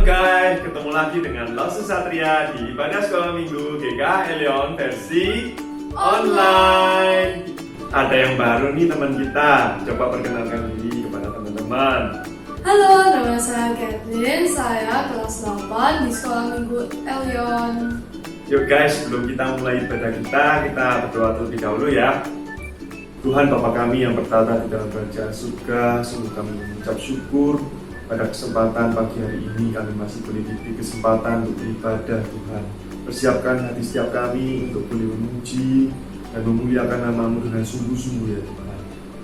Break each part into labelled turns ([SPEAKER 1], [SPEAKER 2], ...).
[SPEAKER 1] guys, ketemu lagi dengan Lausu Satria di Ibadah Sekolah Minggu GK Elion versi online. Ada yang baru nih teman kita, coba perkenalkan diri kepada teman-teman.
[SPEAKER 2] Halo, nama saya Catherine, saya kelas 8 di Sekolah Minggu Elion.
[SPEAKER 1] Yuk guys, sebelum kita mulai ibadah kita berdoa terlebih dahulu ya. Tuhan Bapa kami yang bertata di dalam kerajaan surga, sungguh kami mengucap syukur pada kesempatan pagi hari ini kami masih boleh diberi kesempatan untuk beribadah Tuhan. Persiapkan hati setiap kami untuk boleh memuji dan memuliakan nama-Mu dengan sungguh-sungguh ya Tuhan.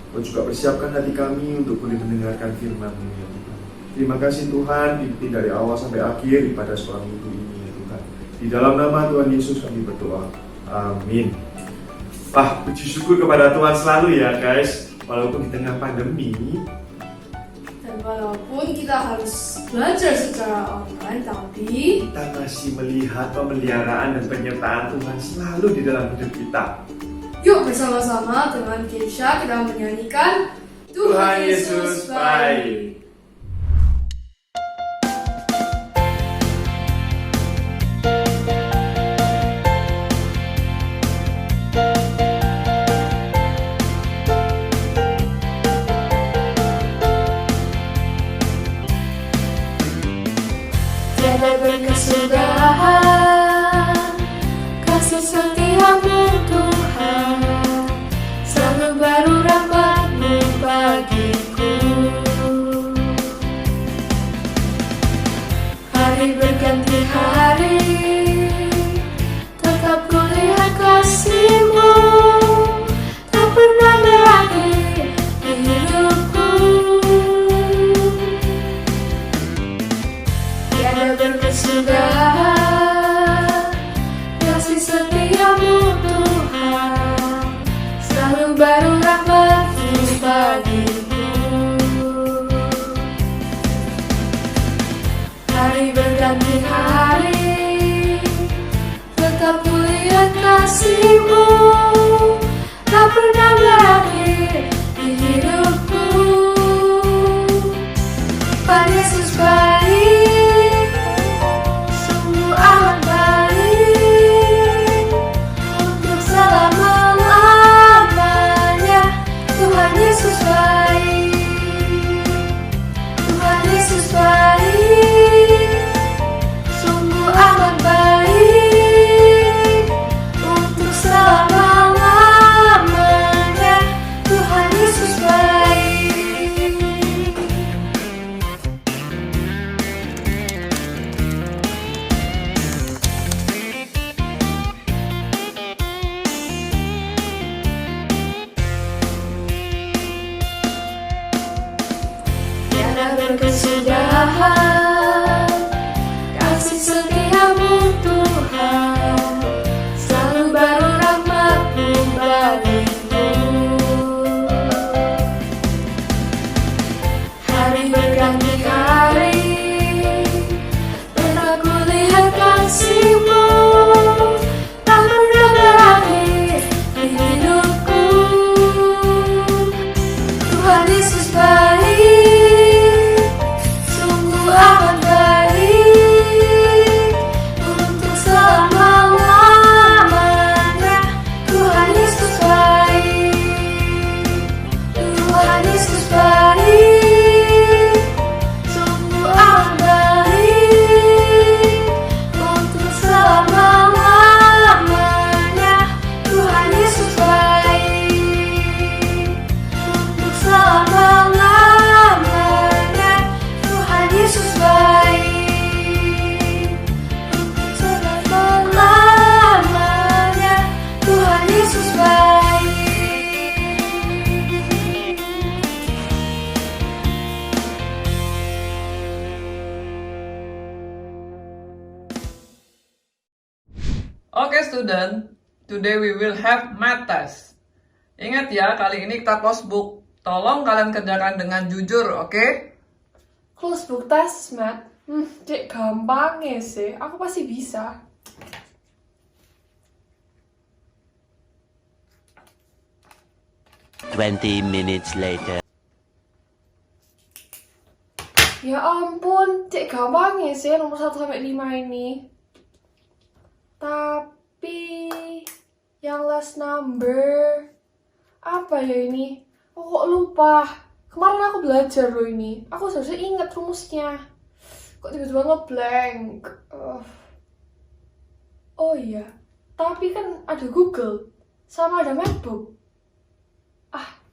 [SPEAKER 1] Kau juga persiapkan hati kami untuk boleh mendengarkan firman-Mu ya Tuhan. Terima kasih Tuhan, dipimpin dari awal sampai akhir ibadah sekolah minggu ini ya Tuhan. Di dalam nama Tuhan Yesus kami berdoa. Amin. Puji syukur kepada Tuhan selalu ya guys. Walaupun di tengah pandemi
[SPEAKER 2] Dan walaupun kita harus belajar secara online, tapi
[SPEAKER 1] kita masih melihat pemeliharaan dan penyertaan Tuhan selalu di dalam hidup kita.
[SPEAKER 2] yuk bersama-sama dengan Keisha kita menyanyikan
[SPEAKER 1] Tuhan Yesus baik.
[SPEAKER 2] Tiada berkesudahan kasih setiamu Tuhan, selalu baru rahmat-Mu bagiku. Hari berganti hari, tetap kulihat kasih-Mu, tak pernah berakhir di hidupku. Tiada berkesudahan kasih setiamu Tuhan, selalu baru rahmat-Mu bagiku. Hari berganti hari, tetap kulihat kasih-Mu, tak pernah berakhir di hidupku. Tuhan Yesus baik, sungguh amat baik, untuk selama-lamanya. Tuhan Yesus baik, Tuhan Yesus baik, sungguh amat baik, untuk selama-lamanya. Tuhan Yesus baik. Tiada berkesudahan kasih setiamu Tuhan, selalu baru rahmat-Mu bagiku. Hari berganti hari, tetap kulihat kasih-Mu, tak pernah berakhir di hidupku. Tuhan Yesus baik, sungguh amat baik, untuk selama-lamanya. Tuhan Yesus baik, Tuhan Yesus baik, sungguh amat baik, untuk selama-lamanya. Tuhan Yesus baik, untuk selama-lamanya. Tuhan Yesus baik, untuk selama-lamanya. Tuhan Yesus baik.
[SPEAKER 3] Oke student, today we will have math test. Ingat ya, kali ini kita close book. Tolong kalian kerjakan dengan jujur, oke?
[SPEAKER 4] Close book test, Matt. Cek gampangnya sih. Aku pasti bisa.
[SPEAKER 5] 20 minutes later.
[SPEAKER 4] Ya ampun, cek gampangnya sih nomor 1 sampai 5 ini. Tapi yang last number apa ya ini? Oh, kok lupa. Kemarin aku belajar loh ini. Aku seharusnya ingat rumusnya. Kok tiba-tiba ngeblank. Oh iya, tapi kan ada Google sama ada MacBook.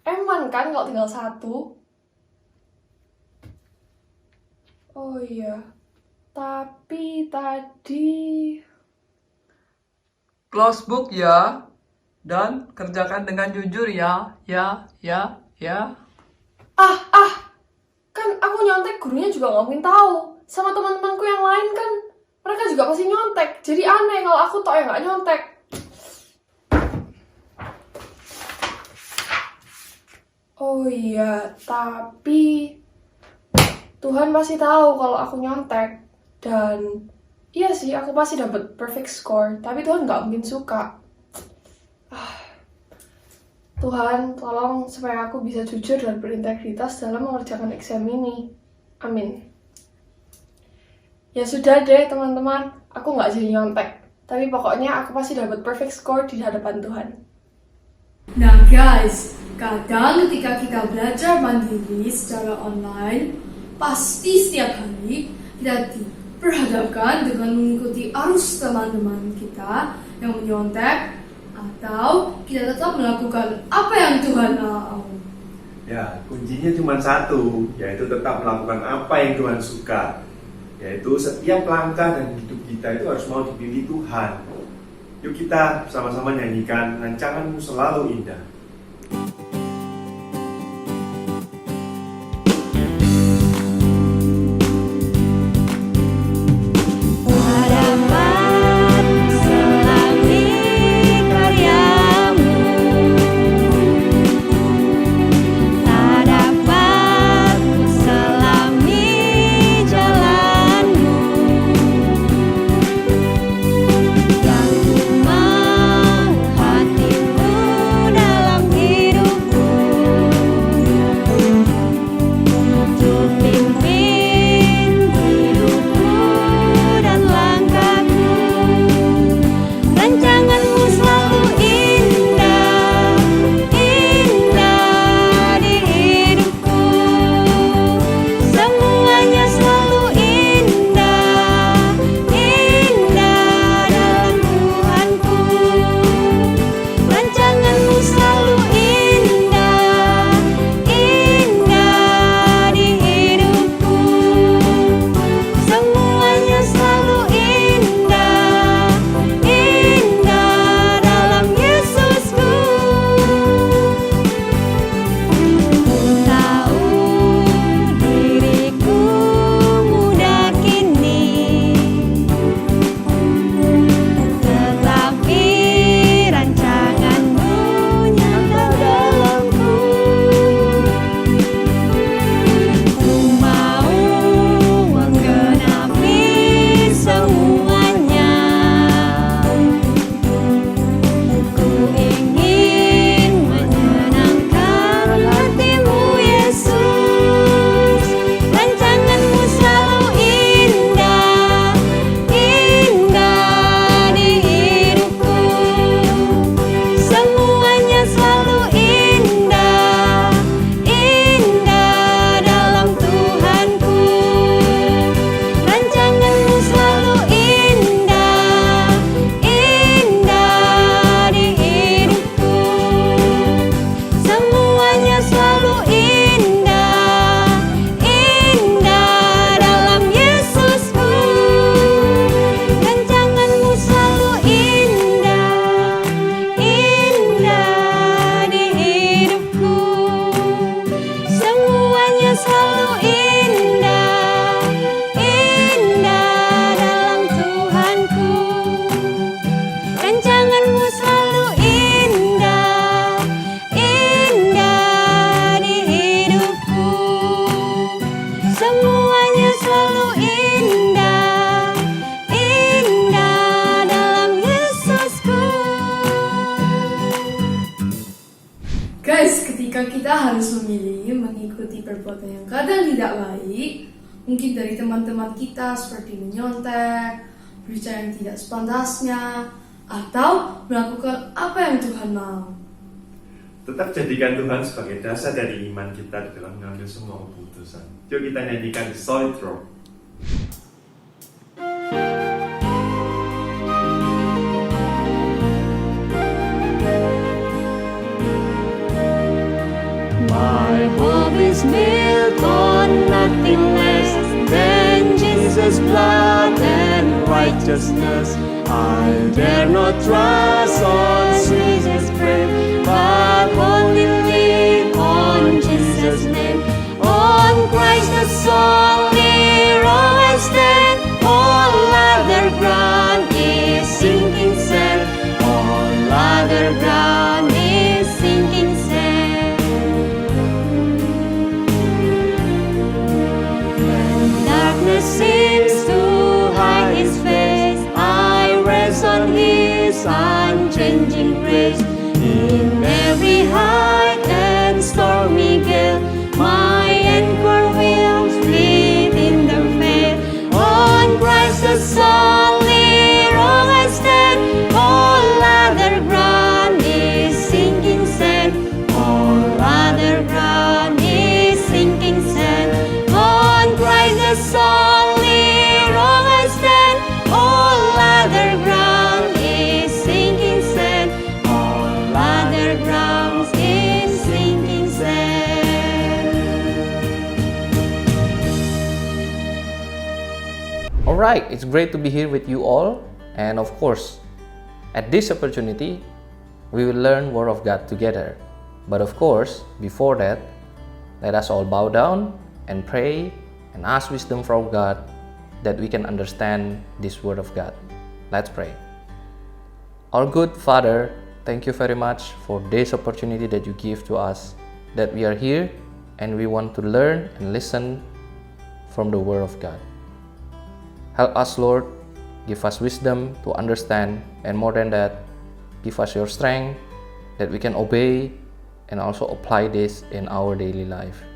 [SPEAKER 4] Eman kan kalau tinggal 1. Oh iya, tapi tadi...
[SPEAKER 3] Close book ya. Dan kerjakan dengan jujur ya. Ya.
[SPEAKER 4] Kan aku nyontek, gurunya juga nggak mungkin tahu. Sama teman-temanku yang lain kan, mereka juga pasti nyontek. Jadi aneh kalau aku tok yang nggak nyontek. Oh iya, tapi Tuhan pasti tahu kalau aku nyontek. Dan iya sih, aku pasti dapat perfect score. Tapi Tuhan nggak mungkin suka. Tuhan, tolong supaya aku bisa jujur dan berintegritas dalam mengerjakan exam ini. Amin. Ya sudah deh teman-teman, aku nggak jadi nyontek. Tapi pokoknya aku pasti dapat perfect score di hadapan Tuhan.
[SPEAKER 2] Nah guys, kadang ketika kita belajar mandiri secara online, pasti setiap hari kita diperhadapkan dengan mengikuti arus teman-teman kita yang menyontek, atau kita tetap melakukan apa yang Tuhan mau.
[SPEAKER 1] Ya, kuncinya cuma satu, yaitu tetap melakukan apa yang Tuhan suka. Yaitu setiap langkah dan hidup kita itu harus mau dipilih Tuhan. Yuk kita sama-sama nyanyikan Rancanganmu Selalu Indah.
[SPEAKER 2] Guys, ketika kita harus memilih mengikuti perbuatan yang kadang tidak baik, Mungkin dari teman-teman kita seperti menyontek, berbicara yang tidak sepantasnya, atau melakukan apa yang Tuhan mau.
[SPEAKER 1] Tetap jadikan Tuhan sebagai dasar dari iman kita di dalam mengambil semua keputusan. Yuk kita nyanyikan The Solid Rock.
[SPEAKER 5] My hope is built on nothing less than Jesus' blood and righteousness. I dare not trust on Caesar's frame, but only lean on Jesus' name. On Christ the solid rock I stand, all other ground is sinking sand. All other ground is sinking sand. Darkness seems to hide His face, I rest on His unchanging grace. In every high and stormy gale, my anchor will split in the faith. On Christ the solid rock I stand, all other ground is sinking sand. All other ground is sinking sand. On Christ the solid rock I stand, all other ground is sinking sand. All other ground is sinking sand.
[SPEAKER 6] Alright, it's great to be here with you all, and of course, at this opportunity, we will learn Word of God together. But of course, before that, let us all bow down and pray and ask wisdom from God that we can understand this Word of God. Let's pray. Our good Father, thank you very much for this opportunity that you give to us, that we are here and we want to learn and listen from the Word of God. Help us, Lord, give us wisdom to understand, and more than that, give us your strength that we can obey and also apply this in our daily life.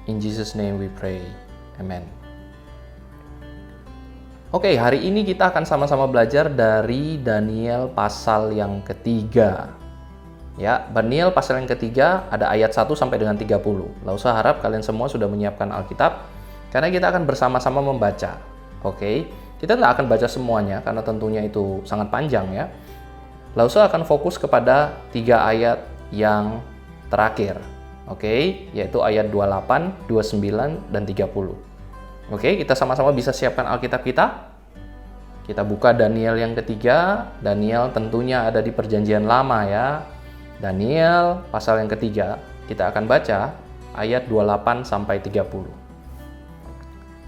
[SPEAKER 6] In Jesus' name we pray. Amen. Oke, hari ini kita akan sama-sama belajar dari Daniel pasal yang ketiga. Ya, Daniel pasal yang ketiga ada ayat 1 sampai dengan 30. Lalu saya harap kalian semua sudah menyiapkan Alkitab, karena kita akan bersama-sama membaca. Oke, kita tidak akan baca semuanya karena tentunya itu sangat panjang ya. Lalu saya akan fokus kepada 3 ayat yang terakhir. Oke, yaitu ayat 28, 29, dan 30. Oke, kita sama-sama bisa siapkan Alkitab kita. Kita buka Daniel yang ketiga. Daniel tentunya ada di Perjanjian Lama ya. Daniel pasal yang ketiga. Kita akan baca ayat 28 sampai 30.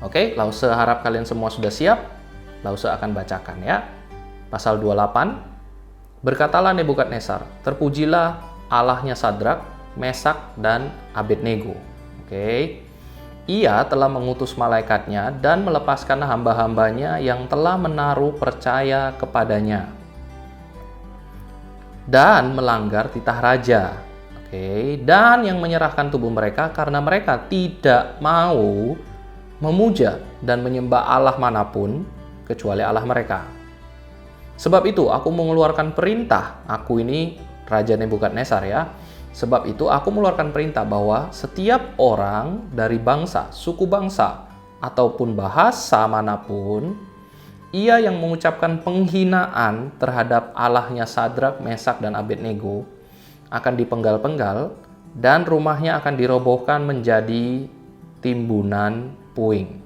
[SPEAKER 6] Oke, lalu saya harap kalian semua sudah siap. Lalu saya akan bacakan ya. Pasal 28. Berkatalah Nebukadnezar, terpujilah Allahnya Sadrak, Mesak, dan Abednego. Oke. Ia telah mengutus malaikatnya dan melepaskan hamba-hambanya yang telah menaruh percaya kepadanya dan melanggar titah raja. Oke. Dan yang menyerahkan tubuh mereka karena mereka tidak mau memuja dan menyembah Allah manapun kecuali Allah mereka. Sebab itu aku mengeluarkan perintah, aku ini Raja Nebukadnezar ya. Sebab itu aku mengeluarkan perintah bahwa setiap orang dari bangsa, suku bangsa, ataupun bahasa manapun, ia yang mengucapkan penghinaan terhadap Allahnya Sadrak, Mesak, dan Abednego akan dipenggal-penggal dan rumahnya akan dirobohkan menjadi timbunan puing.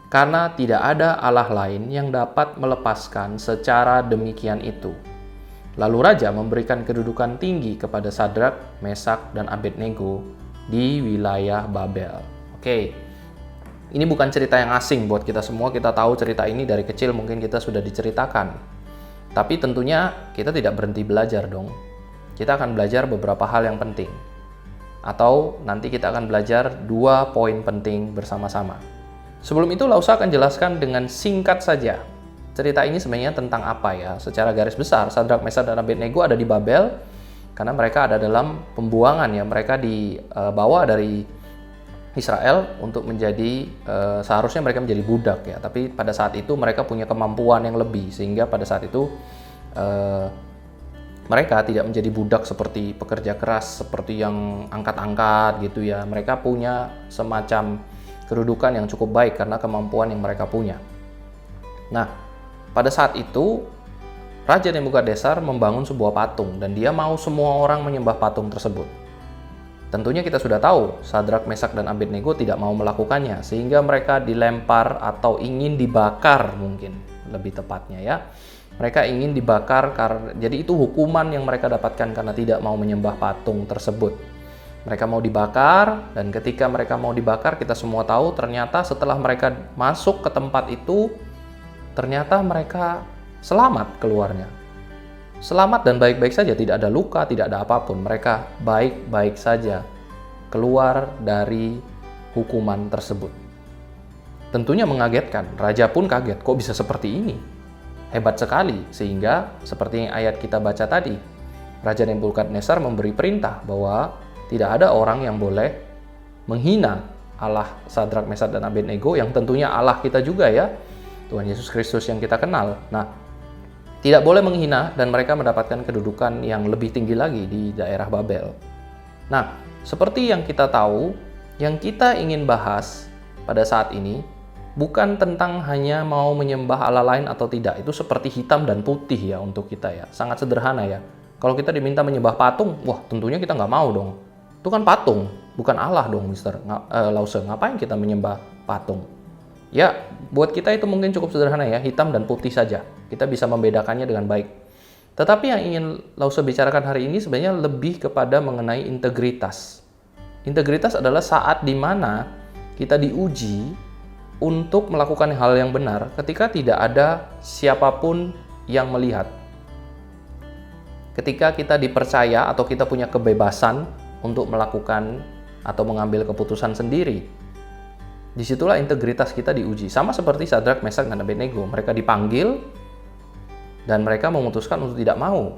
[SPEAKER 6] Karena tidak ada Allah lain yang dapat melepaskan secara demikian itu. Lalu Raja memberikan kedudukan tinggi kepada Sadrak, Mesak, dan Abednego di wilayah Babel. Oke, ini bukan cerita yang asing buat kita semua. Kita tahu cerita ini dari kecil, mungkin kita sudah diceritakan. Tapi tentunya kita tidak berhenti belajar dong. Kita akan belajar beberapa hal yang penting. Atau nanti kita akan belajar 2 poin penting bersama-sama. Sebelum itu, Lausa akan jelaskan dengan singkat saja. Cerita ini sebenarnya tentang apa ya? Secara garis besar, Sadrak, Mesak, dan Abednego ada di Babel karena mereka ada dalam pembuangan ya. Mereka dibawa dari Israel untuk menjadi seharusnya mereka menjadi budak ya, tapi pada saat itu mereka punya kemampuan yang lebih sehingga pada saat itu mereka tidak menjadi budak seperti pekerja keras seperti yang angkat-angkat gitu ya. Mereka punya semacam kedudukan yang cukup baik karena kemampuan yang mereka punya. Nah, pada saat itu Raja Nebukadnezar membangun sebuah patung dan dia mau semua orang menyembah patung tersebut. Tentunya kita sudah tahu Sadrak, Mesak, dan Abednego tidak mau melakukannya sehingga mereka dilempar atau ingin dibakar mungkin lebih tepatnya ya. Mereka ingin dibakar karena jadi itu hukuman yang mereka dapatkan karena tidak mau menyembah patung tersebut. Mereka mau dibakar dan ketika mereka mau dibakar kita semua tahu ternyata setelah mereka masuk ke tempat itu ternyata mereka selamat keluarnya. Selamat dan baik-baik saja, tidak ada luka, tidak ada apapun. Mereka baik-baik saja keluar dari hukuman tersebut. Tentunya mengagetkan, raja pun kaget, kok bisa seperti ini? Hebat sekali, sehingga seperti yang ayat kita baca tadi, Raja Nebukadnezar memberi perintah bahwa tidak ada orang yang boleh menghina Allah Sadrak, Mesak, dan Abednego yang tentunya Allah kita juga ya, Tuhan Yesus Kristus yang kita kenal. Nah, tidak boleh menghina dan mereka mendapatkan kedudukan yang lebih tinggi lagi di daerah Babel. Nah, seperti yang kita tahu, yang kita ingin bahas pada saat ini bukan tentang hanya mau menyembah Allah lain atau tidak. Itu seperti hitam dan putih ya untuk kita ya. Sangat sederhana ya. Kalau kita diminta menyembah patung, wah tentunya kita nggak mau dong. Itu kan patung, bukan Allah dong Mr. Lause. Ngapain kita menyembah patung? Ya, buat kita itu mungkin cukup sederhana ya, hitam dan putih saja. Kita bisa membedakannya dengan baik. Tetapi yang ingin Lause bicarakan hari ini sebenarnya lebih kepada mengenai integritas. Integritas adalah saat di mana kita diuji untuk melakukan hal yang benar ketika tidak ada siapapun yang melihat. Ketika kita dipercaya atau kita punya kebebasan untuk melakukan atau mengambil keputusan sendiri. Disitulah integritas kita diuji. Sama seperti Sadrak, Mesak, dan Abednego. Mereka dipanggil dan mereka memutuskan untuk tidak mau.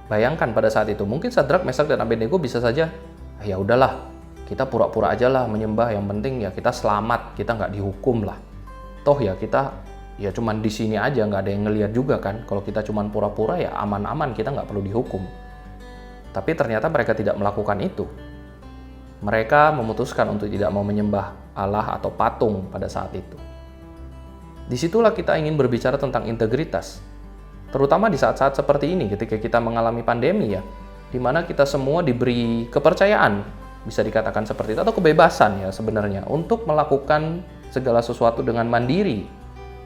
[SPEAKER 6] Bayangkan pada saat itu, mungkin Sadrak, Mesak, dan Abednego bisa saja, ya udahlah, kita pura-pura aja lah menyembah. Yang penting ya kita selamat, kita nggak dihukum lah. Toh ya kita ya cuman di sini aja, nggak ada yang ngelihat juga kan. Kalau kita cuman pura-pura ya aman-aman, kita nggak perlu dihukum. Tapi ternyata mereka tidak melakukan itu. Mereka memutuskan untuk tidak mau menyembah Allah atau patung pada saat itu. Disitulah kita ingin berbicara tentang integritas. Terutama di saat-saat seperti ini, ketika kita mengalami pandemi ya, di mana kita semua diberi kepercayaan, bisa dikatakan seperti itu, atau kebebasan ya sebenarnya, untuk melakukan segala sesuatu dengan mandiri,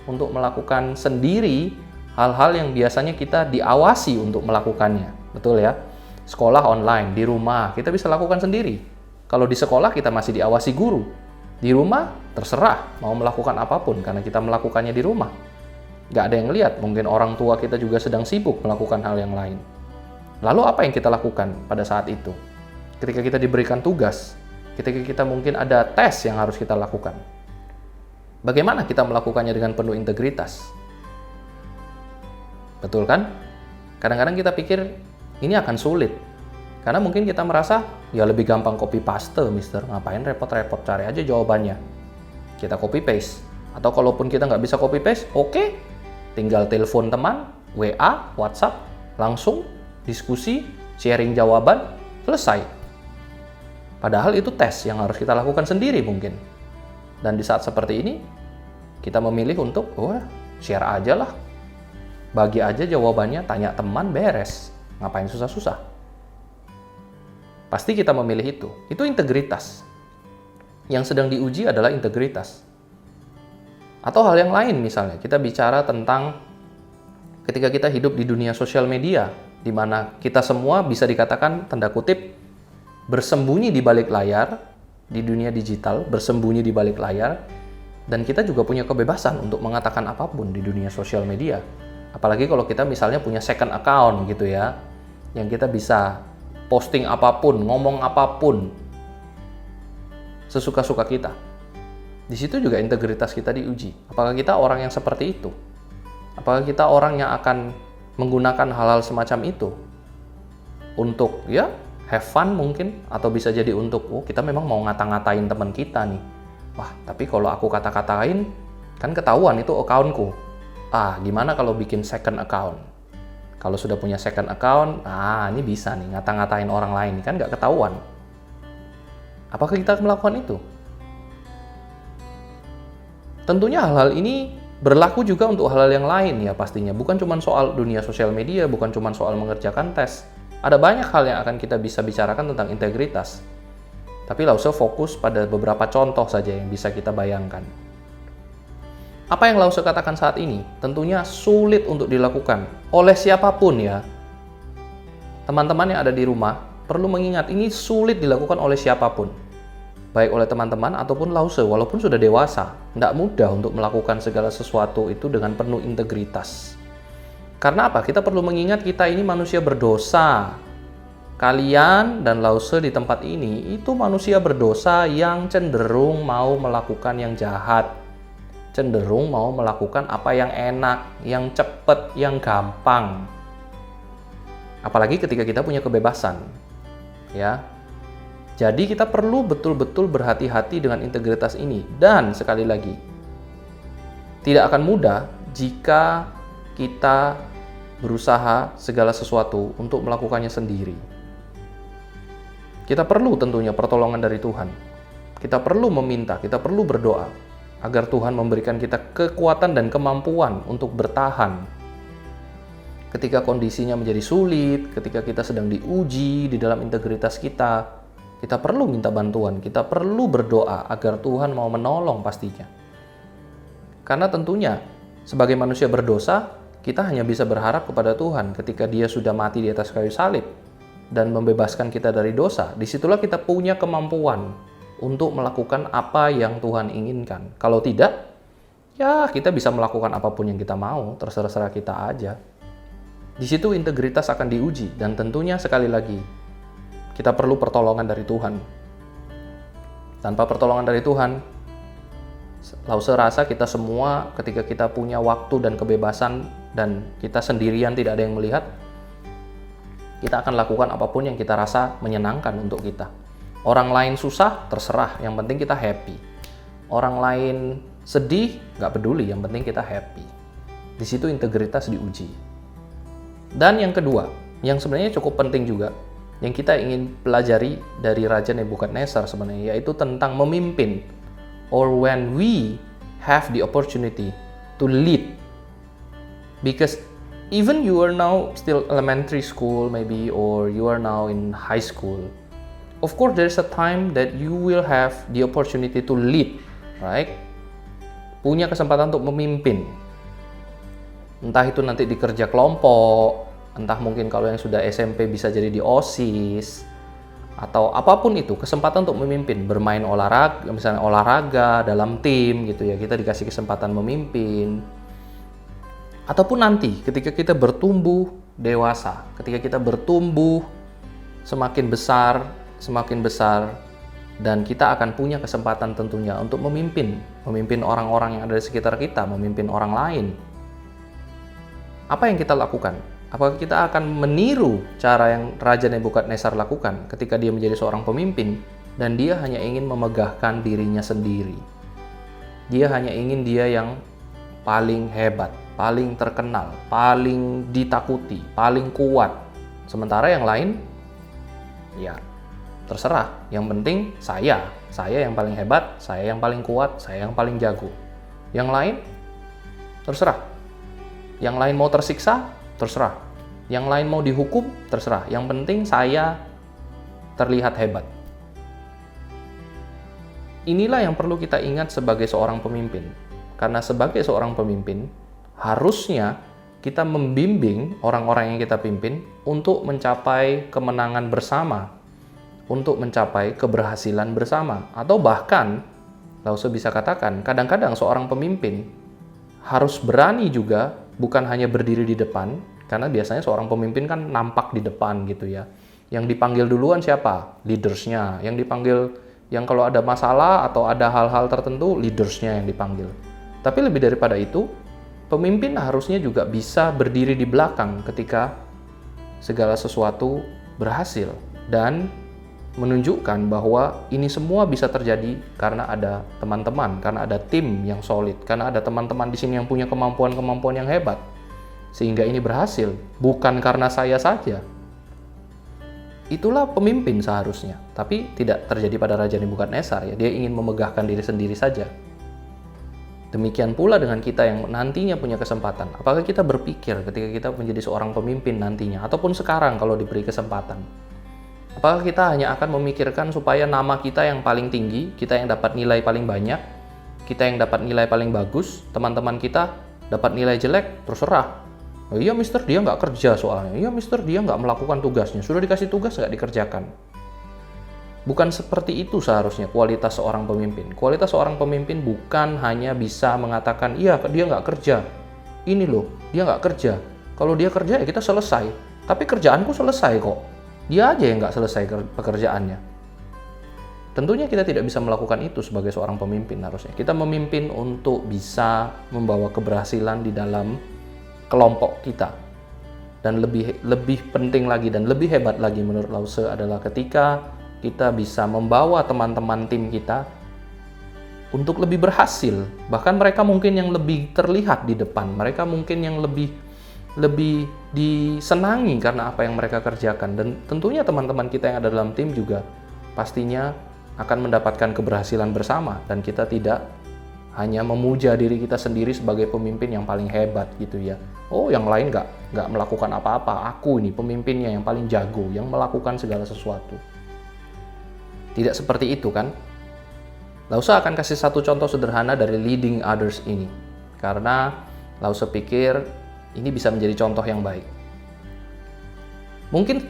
[SPEAKER 6] untuk melakukan sendiri hal-hal yang biasanya kita diawasi untuk melakukannya. Betul ya? Sekolah online, di rumah, kita bisa lakukan sendiri. Kalau di sekolah kita masih diawasi guru. Di rumah terserah mau melakukan apapun karena kita melakukannya di rumah. Nggak ada yang lihat, mungkin orang tua kita juga sedang sibuk melakukan hal yang lain. Lalu apa yang kita lakukan pada saat itu? Ketika kita diberikan tugas, ketika kita mungkin ada tes yang harus kita lakukan. Bagaimana kita melakukannya dengan penuh integritas? Betul kan? Kadang-kadang kita pikir ini akan sulit. Karena mungkin kita merasa, ya lebih gampang copy paste, mister. Ngapain repot-repot, cari aja jawabannya. Kita copy paste. Atau kalaupun kita nggak bisa copy paste, oke. Tinggal telepon teman, WA, WhatsApp, langsung diskusi, sharing jawaban, selesai. Padahal itu tes yang harus kita lakukan sendiri mungkin. Dan di saat seperti ini, kita memilih untuk, share aja lah. Bagi aja jawabannya, tanya teman, beres. Ngapain susah-susah? Pasti kita memilih itu. Itu integritas. Yang sedang diuji adalah integritas. Atau hal yang lain misalnya, kita bicara tentang ketika kita hidup di dunia sosial media, di mana kita semua bisa dikatakan, tanda kutip, bersembunyi di balik layar, di dunia digital, bersembunyi di balik layar, dan kita juga punya kebebasan untuk mengatakan apapun di dunia sosial media. Apalagi kalau kita misalnya punya second account gitu ya, yang kita bisa posting apapun, ngomong apapun, sesuka-suka kita. Di situ juga integritas kita diuji. Apakah kita orang yang seperti itu? Apakah kita orang yang akan menggunakan hal-hal semacam itu untuk ya have fun mungkin, atau bisa jadi untuk, kita memang mau ngata-ngatain teman kita nih. Wah, tapi kalau aku kata-katain, kan ketahuan itu accountku. Gimana kalau bikin second account? Kalau sudah punya second account, ini bisa nih ngata-ngatain orang lain, kan nggak ketahuan. Apakah kita melakukan itu? Tentunya hal-hal ini berlaku juga untuk hal-hal yang lain ya pastinya. Bukan cuma soal dunia sosial media, bukan cuma soal mengerjakan tes. Ada banyak hal yang akan kita bisa bicarakan tentang integritas. Tapi Lause fokus pada beberapa contoh saja yang bisa kita bayangkan. Apa yang Lause katakan saat ini tentunya sulit untuk dilakukan oleh siapapun ya. Teman-teman yang ada di rumah perlu mengingat ini sulit dilakukan oleh siapapun. Baik oleh teman-teman ataupun Lause walaupun sudah dewasa. Tidak mudah untuk melakukan segala sesuatu itu dengan penuh integritas. Karena apa? Kita perlu mengingat kita ini manusia berdosa. Kalian dan Lause di tempat ini itu manusia berdosa yang cenderung mau melakukan yang jahat. Cenderung mau melakukan apa yang enak, yang cepat, yang gampang. Apalagi ketika kita punya kebebasan. Ya. Jadi kita perlu betul-betul berhati-hati dengan integritas ini. Dan sekali lagi, tidak akan mudah jika kita berusaha segala sesuatu untuk melakukannya sendiri. Kita perlu tentunya pertolongan dari Tuhan. Kita perlu meminta, kita perlu berdoa agar Tuhan memberikan kita kekuatan dan kemampuan untuk bertahan. Ketika kondisinya menjadi sulit, ketika kita sedang diuji di dalam integritas kita perlu minta bantuan, kita perlu berdoa agar Tuhan mau menolong pastinya. Karena tentunya sebagai manusia berdosa, kita hanya bisa berharap kepada Tuhan ketika Dia sudah mati di atas kayu salib dan membebaskan kita dari dosa. Disitulah kita punya kemampuan untuk melakukan apa yang Tuhan inginkan. Kalau tidak, ya kita bisa melakukan apapun yang kita mau, terserah kita aja. Di situ integritas akan diuji dan tentunya sekali lagi, kita perlu pertolongan dari Tuhan. Tanpa pertolongan dari Tuhan, Lause rasa kita semua ketika kita punya waktu dan kebebasan dan kita sendirian tidak ada yang melihat, kita akan lakukan apapun yang kita rasa menyenangkan untuk kita. Orang lain susah, terserah, yang penting kita happy. Orang lain sedih, nggak peduli, yang penting kita happy. Di situ integritas diuji. Dan yang kedua, yang sebenarnya cukup penting juga, yang kita ingin pelajari dari Raja Nebukadnezar sebenarnya, yaitu tentang memimpin, or when we have the opportunity to lead. Because even you are now still elementary school maybe, or you are now in high school, of course there is a time that you will have the opportunity to lead, right? Punya kesempatan untuk memimpin. Entah itu nanti di kerja kelompok, entah mungkin kalau yang sudah SMP bisa jadi di OSIS, atau apapun itu, kesempatan untuk memimpin, bermain olahraga, misalnya olahraga dalam tim gitu ya, kita dikasih kesempatan memimpin. Ataupun nanti ketika kita bertumbuh dewasa, ketika kita bertumbuh semakin besar, dan kita akan punya kesempatan tentunya untuk memimpin orang-orang yang ada di sekitar kita, memimpin orang lain. Apa yang kita lakukan? Apakah kita akan meniru cara yang Raja Nebukadnezar lakukan ketika dia menjadi seorang pemimpin dan dia hanya ingin memegahkan dirinya sendiri? Dia hanya ingin dia yang paling hebat, paling terkenal, paling ditakuti, paling kuat. Sementara yang lain, ya terserah. Yang penting saya yang paling hebat, saya yang paling kuat, saya yang paling jago. Yang lain, terserah. Yang lain mau tersiksa, terserah. Yang lain mau dihukum, terserah. Yang penting saya terlihat hebat. Inilah yang perlu kita ingat sebagai seorang pemimpin. Karena sebagai seorang pemimpin, harusnya kita membimbing orang-orang yang kita pimpin untuk mencapai kemenangan bersama, untuk mencapai keberhasilan bersama. Atau bahkan, Lause bisa katakan, kadang-kadang seorang pemimpin harus berani juga, bukan hanya berdiri di depan, karena biasanya seorang pemimpin kan nampak di depan gitu ya. Yang dipanggil duluan siapa? Leadersnya. Yang dipanggil, yang kalau ada masalah atau ada hal-hal tertentu, leadersnya yang dipanggil. Tapi lebih daripada itu, pemimpin harusnya juga bisa berdiri di belakang ketika segala sesuatu berhasil. dan menunjukkan bahwa ini semua bisa terjadi karena ada teman-teman, karena ada tim yang solid, karena ada teman-teman di sini yang punya kemampuan-kemampuan yang hebat. Sehingga ini berhasil, bukan karena saya saja. Itulah pemimpin seharusnya, tapi tidak terjadi pada Raja Nebukadnezar ya. Dia ingin memegahkan diri sendiri saja. Demikian pula dengan kita yang nantinya punya kesempatan. Apakah kita berpikir ketika kita menjadi seorang pemimpin nantinya, ataupun sekarang kalau diberi kesempatan, apakah kita hanya akan memikirkan supaya nama kita yang paling tinggi, kita yang dapat nilai paling banyak, kita yang dapat nilai paling bagus, teman-teman kita dapat nilai jelek, terserah. Oh, iya mister, dia nggak kerja soalnya. Iya mister, dia nggak melakukan tugasnya. Sudah dikasih tugas nggak dikerjakan. Bukan seperti itu seharusnya kualitas seorang pemimpin. Kualitas seorang pemimpin bukan hanya bisa mengatakan, iya dia nggak kerja. Ini loh, dia nggak kerja. Kalau dia kerja ya kita selesai. Tapi kerjaanku selesai kok. Dia aja yang nggak selesai pekerjaannya. Tentunya kita tidak bisa melakukan itu sebagai seorang pemimpin harusnya. Kita memimpin untuk bisa membawa keberhasilan di dalam kelompok kita. Dan lebih penting lagi dan lebih hebat lagi menurut Lause adalah ketika kita bisa membawa teman-teman tim kita untuk lebih berhasil. Bahkan mereka mungkin yang lebih terlihat di depan. Mereka mungkin yang lebih disenangi karena apa yang mereka kerjakan. Dan tentunya teman-teman kita yang ada dalam tim juga pastinya akan mendapatkan keberhasilan bersama. Dan kita tidak hanya memuja diri kita sendiri sebagai pemimpin yang paling hebat gitu ya. Oh, yang lain nggak melakukan apa-apa. Aku ini pemimpinnya yang paling jago, yang melakukan segala sesuatu. Tidak seperti itu kan? Lause akan kasih satu contoh sederhana dari leading others ini. Karena Lause pikir ini bisa menjadi contoh yang baik. Mungkin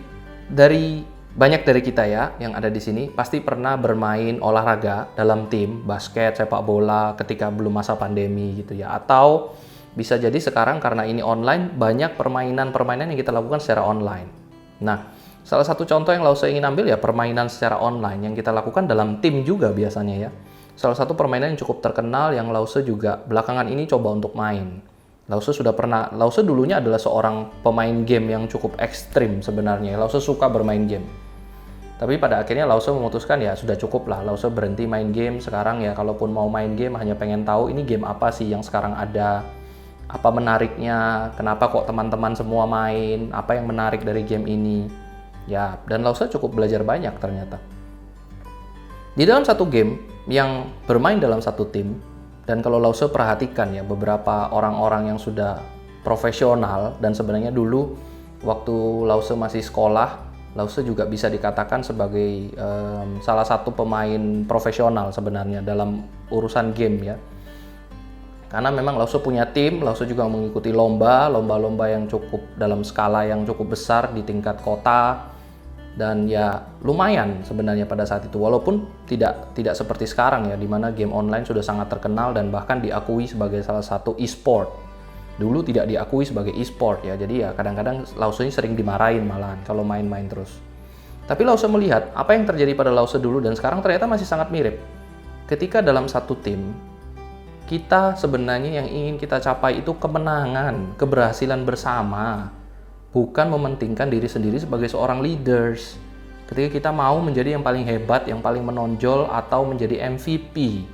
[SPEAKER 6] banyak dari kita ya yang ada di sini pasti pernah bermain olahraga dalam tim, basket, sepak bola ketika belum masa pandemi gitu ya. Atau bisa jadi sekarang karena ini online, banyak permainan-permainan yang kita lakukan secara online. Nah, salah satu contoh yang Lause ingin ambil ya permainan secara online yang kita lakukan dalam tim juga biasanya ya. Salah satu permainan yang cukup terkenal yang Lause juga belakangan ini coba untuk main. Lause dulunya adalah seorang pemain game yang cukup ekstrim sebenarnya. Lause suka bermain game. Tapi pada akhirnya Lause memutuskan ya sudah cukup lah. Lause berhenti main game sekarang ya. Kalaupun mau main game hanya pengen tahu ini game apa sih yang sekarang ada. Apa menariknya, kenapa kok teman-teman semua main, apa yang menarik dari game ini. Ya, dan Lause cukup belajar banyak ternyata. Di dalam satu game yang bermain dalam satu tim, dan kalau Lause perhatikan ya beberapa orang-orang yang sudah profesional, dan sebenarnya dulu waktu Lause masih sekolah, Lause juga bisa dikatakan sebagai salah satu pemain profesional sebenarnya dalam urusan game ya. Karena memang Lause punya tim, Lause juga mengikuti lomba-lomba yang cukup dalam skala yang cukup besar di tingkat kota. Dan ya lumayan sebenarnya pada saat itu, walaupun tidak seperti sekarang ya, di mana game online sudah sangat terkenal dan bahkan diakui sebagai salah satu e-sport. Dulu tidak diakui sebagai e-sport ya, jadi ya kadang-kadang Lause ini sering dimarahin malahan kalau main-main terus. Tapi Lause melihat apa yang terjadi pada Lause dulu dan sekarang ternyata masih sangat mirip. Ketika dalam satu tim, kita sebenarnya yang ingin kita capai itu kemenangan, keberhasilan bersama. Bukan mementingkan diri sendiri sebagai seorang leaders. Ketika kita mau menjadi yang paling hebat, yang paling menonjol, atau menjadi MVP.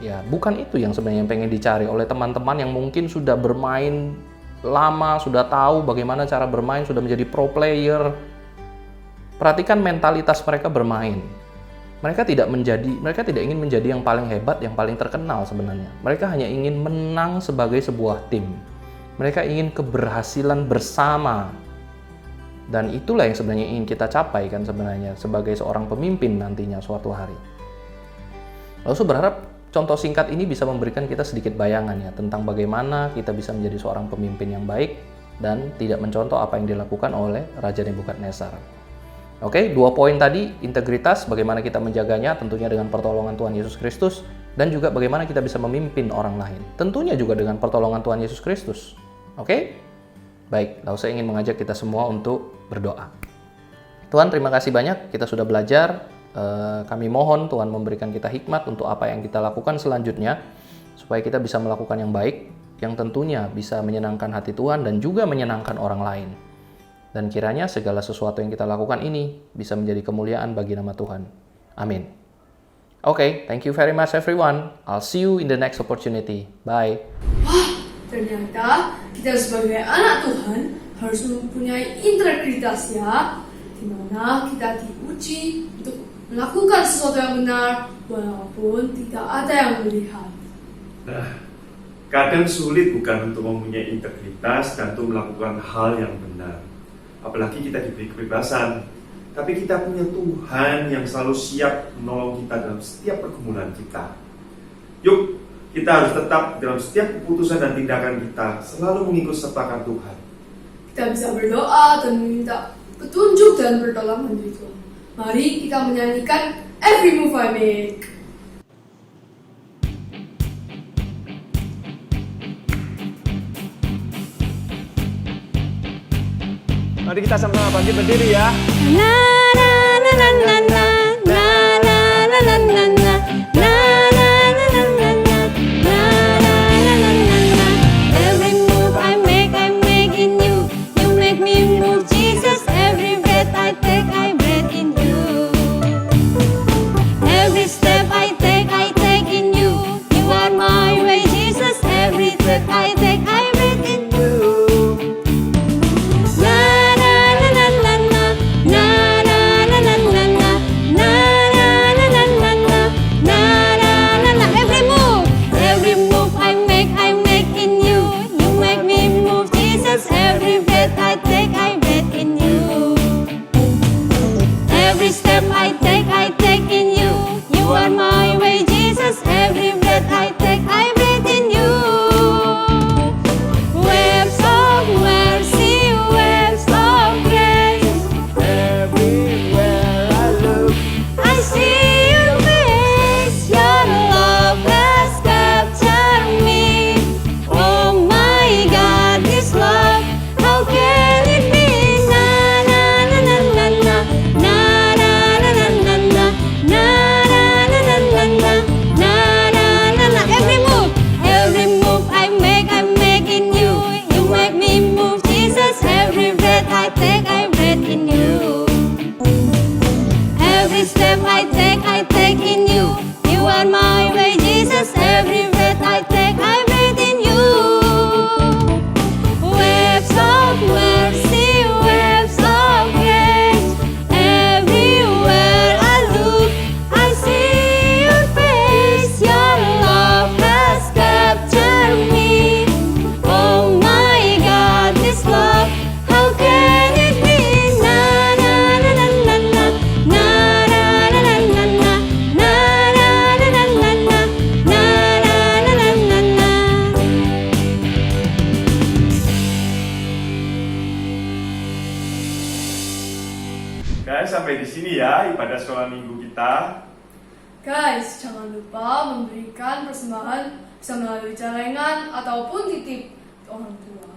[SPEAKER 6] Ya, bukan itu yang sebenarnya yang pengen dicari oleh teman-teman yang mungkin sudah bermain lama, sudah tahu bagaimana cara bermain, sudah menjadi pro player. Perhatikan mentalitas mereka bermain. Mereka tidak ingin menjadi yang paling hebat, yang paling terkenal sebenarnya. Mereka hanya ingin menang sebagai sebuah tim. Mereka ingin keberhasilan bersama. Dan itulah yang sebenarnya ingin kita capai kan sebenarnya sebagai seorang pemimpin nantinya suatu hari. Lause berharap contoh singkat ini bisa memberikan kita sedikit bayangan ya tentang bagaimana kita bisa menjadi seorang pemimpin yang baik dan tidak mencontoh apa yang dilakukan oleh Raja Nebukadnezar. Oke, 2 poin tadi, integritas, bagaimana kita menjaganya tentunya dengan pertolongan Tuhan Yesus Kristus, dan juga bagaimana kita bisa memimpin orang lain. Tentunya juga dengan pertolongan Tuhan Yesus Kristus. Oke? Baik, Lause ingin mengajak kita semua untuk berdoa. Tuhan, terima kasih banyak kita sudah belajar. Kami mohon Tuhan memberikan kita hikmat untuk apa yang kita lakukan selanjutnya, supaya kita bisa melakukan yang baik, yang tentunya bisa menyenangkan hati Tuhan dan juga menyenangkan orang lain. Dan kiranya segala sesuatu yang kita lakukan ini bisa menjadi kemuliaan bagi nama Tuhan. Amin. Okay, thank you very much everyone. I'll see you in the next opportunity. Bye.
[SPEAKER 2] Ternyata kita sebagai anak Tuhan harus mempunyai integritas ya, di mana kita diuji untuk melakukan sesuatu yang benar walaupun tidak ada yang melihat.
[SPEAKER 1] Nah, kadang sulit bukan untuk mempunyai integritas dan untuk melakukan hal yang benar. Apalagi kita diberi kebebasan. Tapi kita punya Tuhan yang selalu siap menolong kita dalam setiap pergumulan kita. Yuk, kita harus tetap dalam setiap keputusan dan tindakan kita selalu mengikut sertakan Tuhan.
[SPEAKER 2] Kita bisa berdoa dan meminta petunjuk dan pertolongan dari Tuhan. Mari kita menyanyikan Every Move I Make.
[SPEAKER 1] Mari kita sama-sama bangkit berdiri ya.
[SPEAKER 5] La la la la la la la la la la la la la la la la la la la. Every move I make in you. You make me move, Jesus. Every breath I breathe in you. Every step I take in you. You are my way, Jesus. Every step I breathe in you. Every breath I breathe in you. Every step I take in you. You are my way, Jesus. Every breath I breathe in you. Waves of mercy, waves of grace. Everywhere I look, I see your face. Your love has captured me. Oh my God, this love. How can it be? Na na na na na na na na na na na na na na na na na na na. Every move I make in you. You make me move, Jesus. Every breath I breathe in you. Every step I take in you. You are my way, Jesus. Every breath I breathe in you. Waves of mercy, waves of grace. Everywhere I look, I see your face. Your love has captured me. Oh my God, this love, how can it be? Na na na na na na na na na na na na na na na na na na na na.
[SPEAKER 1] Guys, sampai di sini ya ibadah sekolah minggu kita.
[SPEAKER 2] Guys, jangan lupa memberikan persembahan bisa melalui celengan ataupun titip orang tua.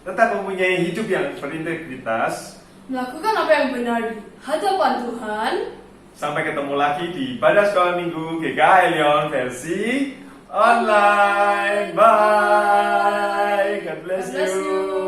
[SPEAKER 1] Tetap mempunyai hidup yang berintegritas.
[SPEAKER 2] Melakukan apa yang benar di hadapan Tuhan.
[SPEAKER 1] Sampai ketemu lagi di ibadah sekolah minggu GKI Lyon versi online. Bye. God bless
[SPEAKER 2] God bless
[SPEAKER 1] you.
[SPEAKER 2] you.